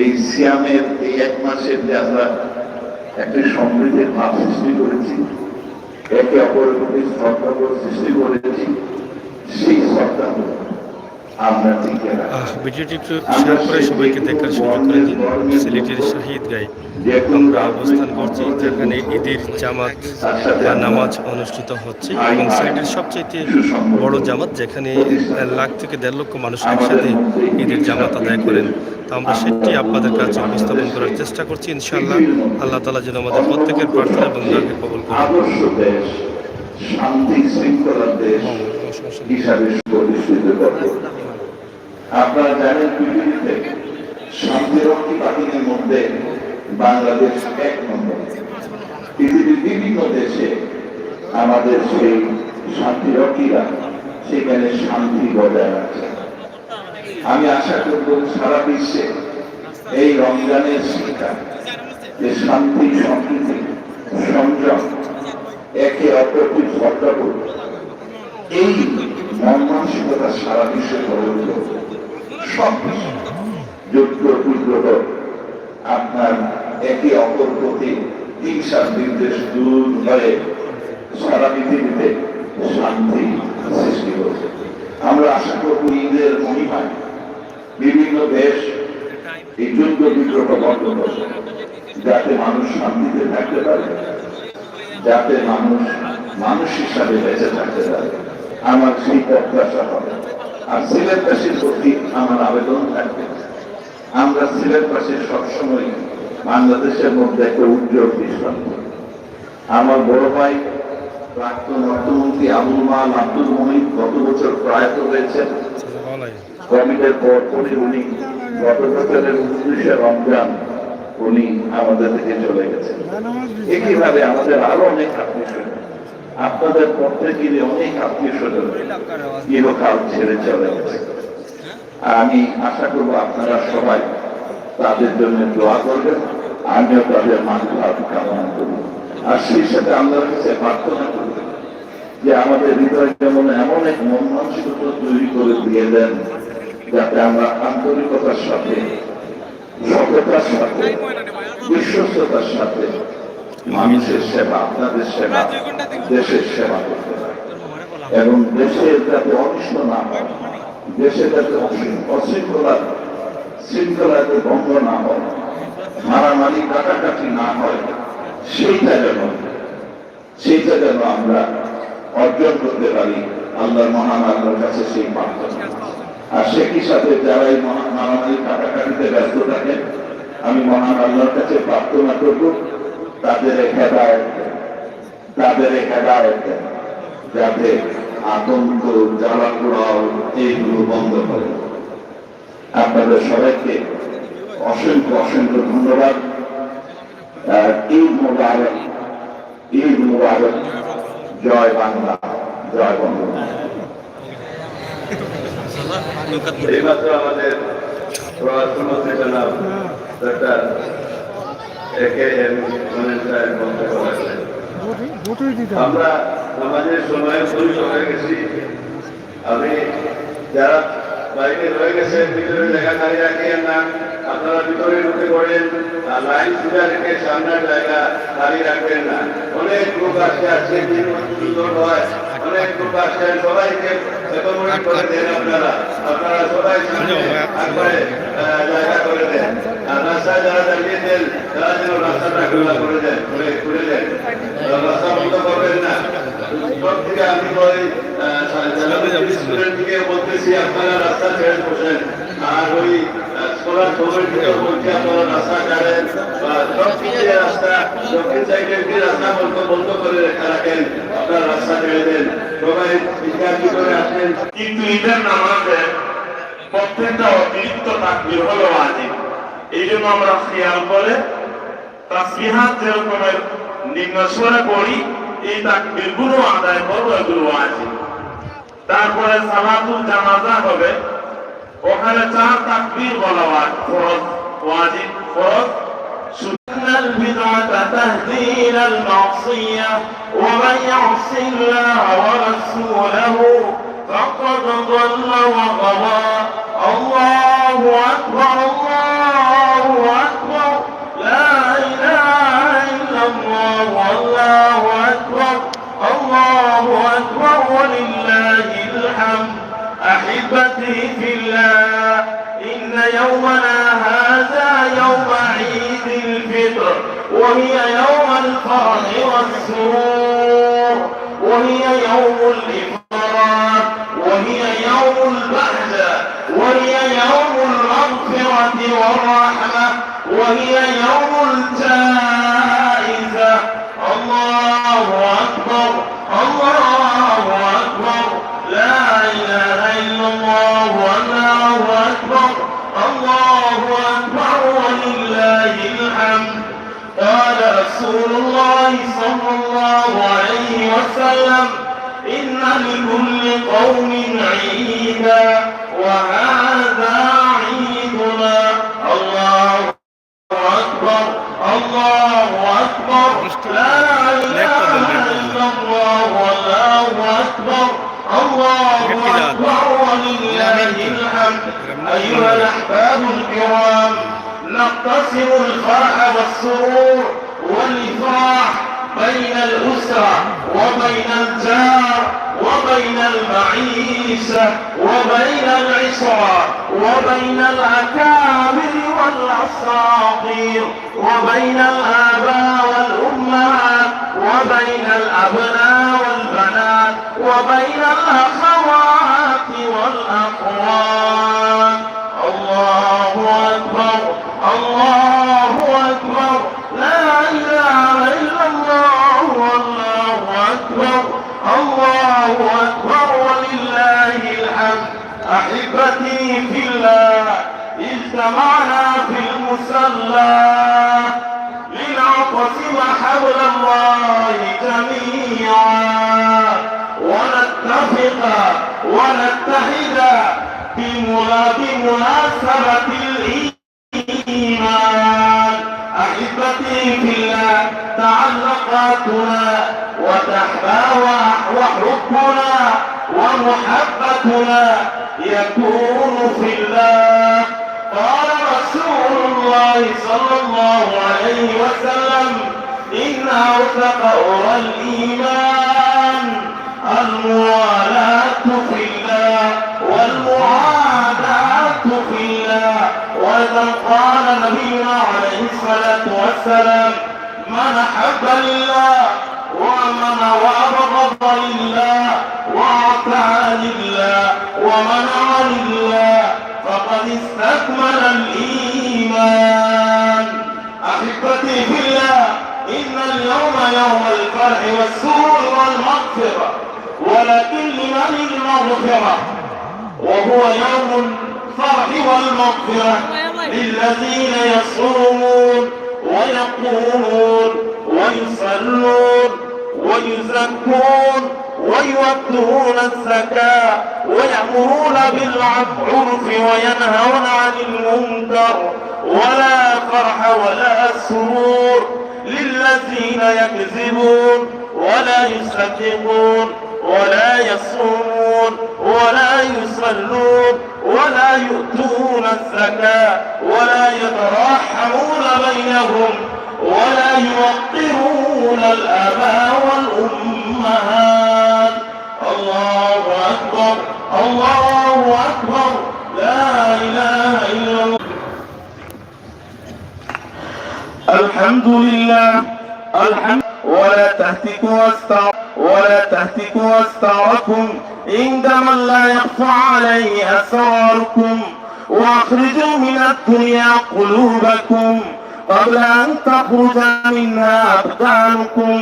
এই সিয়ামের এই এক মাসের যে আমরা একটি সমৃদ্ধির ভাব সৃষ্টি করেছি, একে অপরের প্রতি শ্রদ্ধাবোধ সৃষ্টি করেছি, সেই শ্রদ্ধা আমরা টিকে ভিডিওটি একটু শেয়ার করে সবাইকে দেখার সুযোগ করে দিন। সিলেটের শাহিদগাঁয়ে আমরা অবস্থান করছি, যেখানে ঈদের জামাত বা নামাজ অনুষ্ঠিত হচ্ছে এবং সিলেটের সবচেয়ে বড় জামাত, যেখানে 1 লাখ থেকে 1.5 লক্ষ মানুষ একসাথে ঈদের জামাত আদায় করেন। তো আমরা সেটি আপনাদের কাছে উপস্থাপন করার চেষ্টা করছি। ইনশাআল্লাহ আল্লাহ তাআলা যেন আমাদের প্রত্যেকের প্রার্থনা এবং দোয়াকে কবুল করেন। আদর্শ দেশ, শান্তি শৃঙ্খলার দেশ হিসাবে প্রতিষ্ঠিত করবে। আপনারা জানেন পৃথিবীতে শান্তিরক্ষী বাহিনীর মধ্যে বাংলাদেশ 1 নম্বর। পৃথিবীর বিভিন্ন দেশে আমাদের সেই শান্তিরক্ষীরা সেখানে শান্তি বজায় রাখছে। আমি আশা করব সারা বিশ্বে এই রমজানের শিক্ষা, যে শান্তি, সম্প্রীতি, সংযম, একে অপরকে শ্রদ্ধাবোধ, এই মর্মানসিকতা সারা বিশ্বে প্রবর্তিত হবে। সব যুদ্ধ বিগ্রহ, আপনার একে অপর প্রতি হিংসার বিদ্বেষ দূর হয়ে সারা পৃথিবীতে শান্তি সৃষ্টি হচ্ছে। আমরা আশা করব ঈদের মহিমায় বিভিন্ন দেশ এই যুদ্ধ বিগ্রহ বন্ধ করবে, যাতে মানুষ শান্তিতে থাকতে পারে, যাতে মানুষ মানুষ হিসাবে বেঁচে থাকতে পারে। আমার সেই প্রত্যাশা হবে। আর সিলেটবাসীর প্রতি আমার আবেদন থাকবে, আমরা সিলেটবাসী সবসময় বাংলাদেশের মধ্যে একটা উজ্জ্বল দৃষ্টান্ত। আমার বড় ভাই প্রাক্তন অর্থমন্ত্রী আবুল মাল আব্দুল মুহিত গত বছর প্রয়াত হয়েছেন। কোভিডের পর উনি গত বছরের 29শে রমজান উনি আমাদের থেকে চলে গেছেন। একইভাবে আমাদের আরো অনেক আত্মীয় স্বজন, আপনাদের প্রত্যেকেরই অনেক আত্মীয় স্বজন ইহকাল ছেড়ে চলে গেছে। আমি আশা করবো আপনারা সবাই তাদের জন্য দোয়া করবেন, আমিও তাদের মানভাব কামনা করব। আর সেই সাথে আল্লাহর কাছে প্রার্থনা করব যে আমাদের হৃদয় যেমন এমন এক মন মানসিকতা তৈরি করে দিয়ে দেন, যাতে আমরা আন্তরিকতার সাথে, সততার সাথে, বিশ্বস্ততার সাথে মানুষের সেবা, আপনাদের সেবা, দেশের সেবা করতে পারি, এবং দেশের যাতে অনিষ্ট না হয়, দেশে যাতে শৃঙ্খলাতে ভঙ্গ না হয়, মারামারি কাটাকাটি না হয়, সেইটা যেন আমরা অর্জন করতে পারি আল্লাহর মহান আল্লাহর কাছে সেই প্রার্থনা। আর সেই সাথে যারা এই মারামারি কাটাকাটিতে ব্যস্ত থাকেন, আমি মহান আল্লাহর কাছে প্রার্থনা করব তাদের হেদায়েত দেন, যাতে আতঙ্ক, জ্বালা পোড়াও এইগুলো বন্ধ করে। আপনাদের সবাইকে অসংখ্য অসংখ্য ধন্যবাদ। ঈদ মুবারক, ঈদ মুবারক। জয় বাংলা, জয় বঙ্গবন্ধু। এইমাত্র আমাদের প্রধানমন্ত্রী জনাব ডক্টর এ.কে.এম. মনির সাহেব বক্তব্য রাখলেন। আমরা আমাদের সময় শুরু হয়ে গেছি। আমি যারা বাইরে রয়ে গেছে ভিতরে জায়গা দাঁড়িয়ে রাখেন না, আপনারা ভিতরে ঢুকে পড়েন। লাইন সোজা রেখে সামনের জায়গা দাঁড়িয়ে রাখবেন না। অনেক লোক আসছে, আজকে দিন সুন্দর হয়, অনেক লোক আসছেন, সবাইকে অ্যাকোমোডেট করে দেন। আপনারা সবাই সামনে একবারে জায়গা করে দেন। আর রাস্তায় যারা দাঁড়িয়েছেন তারা যেন রাস্তাটা খোলা করে দেন, খুলে দেন, রাস্তা বন্ধ করবেন না। সব থেকে আমি ওই স্টুডেন্ট থেকে বলতেছি আপনারা রাস্তা ছেড়ে বসেন, আর ওই স্কলার খবর থেকে বলছি আপনারা রাস্তা ছাড়েন, বা সব দিকে রাস্তা দক্ষিণ সাইডের যে রাস্তা বন্ধ করে রাখেন, আপনারা রাস্তা ছেড়ে দেন। সবাই বিদ্যার্থী করে আসেন। কিন্তু ঈদের নামাজে প্রত্যেকটা অতিরিক্ত তাকবীর হলো ওয়াজিব। এই জন্য আমরা খেয়াল করে তাসবিহাত যেরকমের নিম্ন স্বরে পড়ি, এই তাকবীরগুলো আদায় করবো, এগুলো ওয়াজিব। তারপরে সালাতুল জানাজা হবে, ওখানে 4 তাকবীর বলা হয়, ফরজ, ওয়াজিব, ফরজ। সুন্নাল বিদআতা তাহদিরাল মাসিয়া ওয়া মান ইয়াসি আল্লাহ ওয়া রাসূলাহু ফাকাদ দাল্লা ওয়া গাওয়া। আল্লাহু আকবার, আল্লাহু وهي يوم الفرح والسرور، وهي يوم الإفطار، وهي يوم البهجة، وهي يوم المغفرة والرحمة، وهي يوم الجائزة. الله أكبر، الله أكبر، لا إله إلا الله، والله أكبر، الله أكبر ولله الحمد. قال رسول الله صلى الله عليه وسلم: إن لكل قوم عيدا وهذا عيدنا. الله أكبر، الله أكبر، لا إله إلا الله، والله أكبر، الله أكبر ولله الحمد. أيها الأحباب الكرام، نقتسم الفرح والسرور والإفراح بين الأسرة وبين الجار وبين المعيشة وبين العشرة وبين الأكابر والأساطير وبين الآباء والأمهات وبين الأبناء والبنات وبين الأخوات والأخوات. الله أكبر، الله أكبر، لا إله إلا الله، والله أكبر، الله أكبر ولله الحمد. أحبتي في الله، اجتمعنا في المصلى لنعتصم حبل الله جميعا ونتفق ونتحد بمناسبة الإيمان. أحبتي في الله، تعلقاتنا وحبنا ومحبتنا يكون في الله. قال رسول الله صلى الله عليه وسلم: إن أوثق أرى الإيمان الموالاة في الله والمعاداة في الله. وإذا قال نبينا عليه الصلاة والسلام: من أحب لله ومن وأبغض لله وأطاع لله ومنع لله فقد استكمل الإيمان. أحبتي في الله، إن اليوم يوم الفرح والسرور والمغفرة، ولكن لمن المغفرة؟ وهو يوم الفرح والمغفرة للذين يصومون ويقومون ويصلون ويزكون ويؤدون الزكاة ويأمرون بالعرف وينهون عن المنكر. ولا فرح ولا سرور للذين يكذبون ولا يصدقون ولا يصومون ولا يصلون ولا يؤتون الزكاة ولا يتراحمون بينهم ولا يوقرون الآباء والأمهات. الله أكبر، الله أكبر، لا إله إلا الله. الحمد لله، الحمد. ولا تهتكوا أستاركم عند من لا يخفى عليه أسراركم، وأخرجوا من الدنيا قلوبكم قبل أن تخرج منها أبدانكم.